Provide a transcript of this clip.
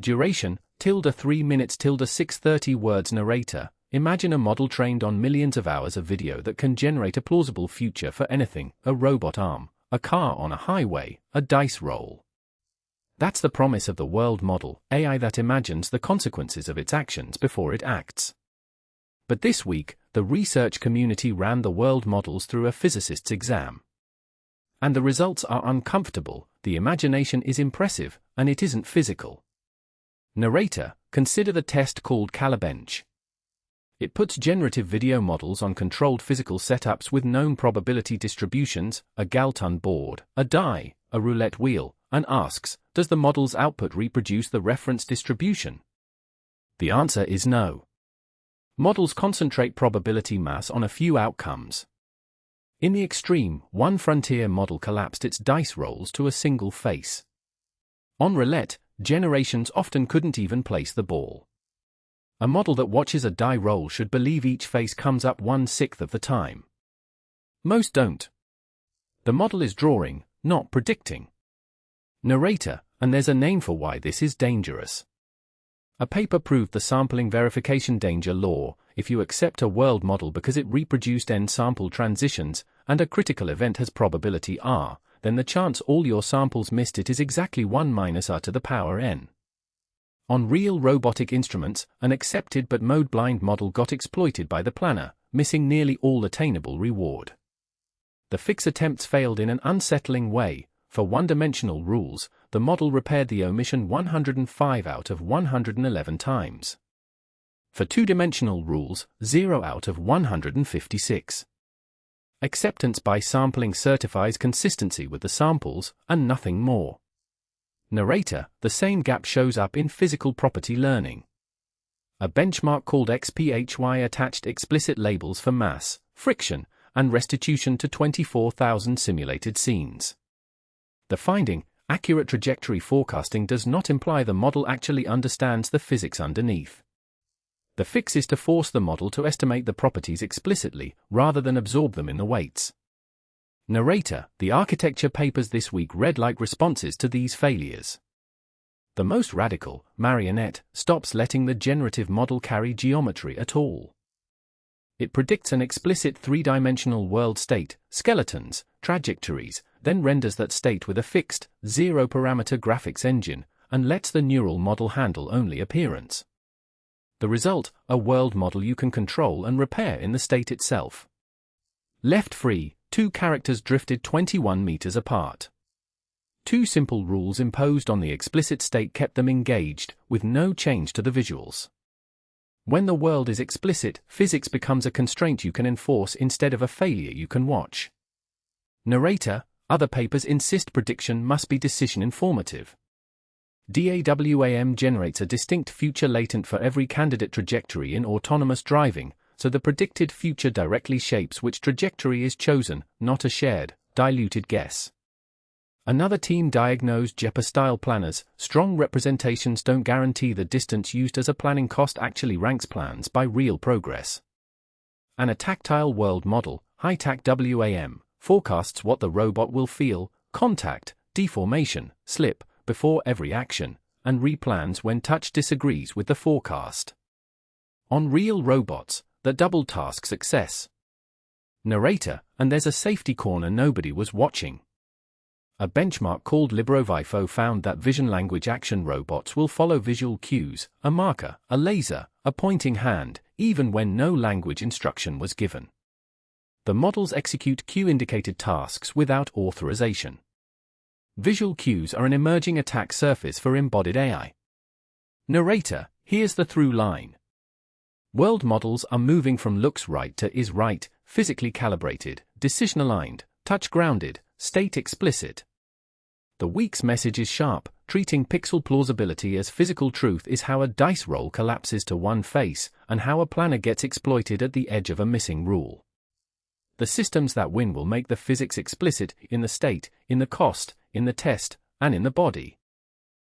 Duration, -3 minutes, -630 words. Narrator, imagine a model trained on millions of hours of video that can generate a plausible future for anything: a robot arm, a car on a highway, a dice roll. That's the promise of the world model, AI that imagines the consequences of its actions before it acts. But this week, the research community ran the world models through a physicist's exam. And the results are uncomfortable. The imagination is impressive, and it isn't physical. Narrator, consider the test called CaliBench. It puts generative video models on controlled physical setups with known probability distributions, a Galton board, a die, a roulette wheel, and asks, does the model's output reproduce the reference distribution? The answer is no. Models concentrate probability mass on a few outcomes. In the extreme, one frontier model collapsed its dice rolls to a single face. On roulette, generations often couldn't even place the ball. A model that watches a die roll should believe each face comes up 1/6 of the time. Most don't. The model is drawing, not predicting. Narrator, and there's a name for why this is dangerous. A paper proved the sampling verification danger law. If you accept a world model because it reproduced n sample transitions, and a critical event has probability r, then the chance all your samples missed it is exactly 1 - r to the power n. On real robotic instruments, an accepted but mode-blind model got exploited by the planner, missing nearly all attainable reward. The fix attempts failed in an unsettling way. For one-dimensional rules, the model repaired the omission 105 out of 111 times. For two-dimensional rules, 0 out of 156. Acceptance by sampling certifies consistency with the samples, and nothing more. Narrator, the same gap shows up in physical property learning. A benchmark called ExPhy attached explicit labels for mass, friction, and restitution to 24,000 simulated scenes. The finding, accurate trajectory forecasting, does not imply the model actually understands the physics underneath. The fix is to force the model to estimate the properties explicitly, rather than absorb them in the weights. Narrator, the architecture papers this week read like responses to these failures. The most radical, Marionette, stops letting the generative model carry geometry at all. It predicts an explicit three-dimensional world state, skeletons, trajectories, then renders that state with a fixed, zero-parameter graphics engine, and lets the neural model handle only appearance. The result, a world model you can control and repair in the state itself. Left free, two characters drifted 21 meters apart. Two simple rules imposed on the explicit state kept them engaged, with no change to the visuals. When the world is explicit, physics becomes a constraint you can enforce instead of a failure you can watch. Narrator, other papers insist prediction must be decision informative. DA-WAM generates a distinct future latent for every candidate trajectory in autonomous driving, so the predicted future directly shapes which trajectory is chosen, not a shared, diluted guess. Another team diagnosed JEPA-style planners. Strong representations don't guarantee the distance used as a planning cost actually ranks plans by real progress. And a tactile world model, HiTac-WAM, forecasts what the robot will feel, contact, deformation, slip, before every action, and replans when touch disagrees with the forecast. On real robots, the double task success. Narrator, and there's a safety corner nobody was watching. A benchmark called LIBERO-VIFO found that vision language action robots will follow visual cues, a marker, a laser, a pointing hand, even when no language instruction was given. The models execute cue-indicated tasks without authorization. Visual cues are an emerging attack surface for embodied AI. Narrator, here's the through line. World models are moving from looks right to is right, physically calibrated, decision-aligned, touch-grounded, state explicit. The week's message is sharp. Treating pixel plausibility as physical truth is how a dice roll collapses to one face, and how a planner gets exploited at the edge of a missing rule. The systems that win will make the physics explicit in the state, in the cost, in the test, and in the body.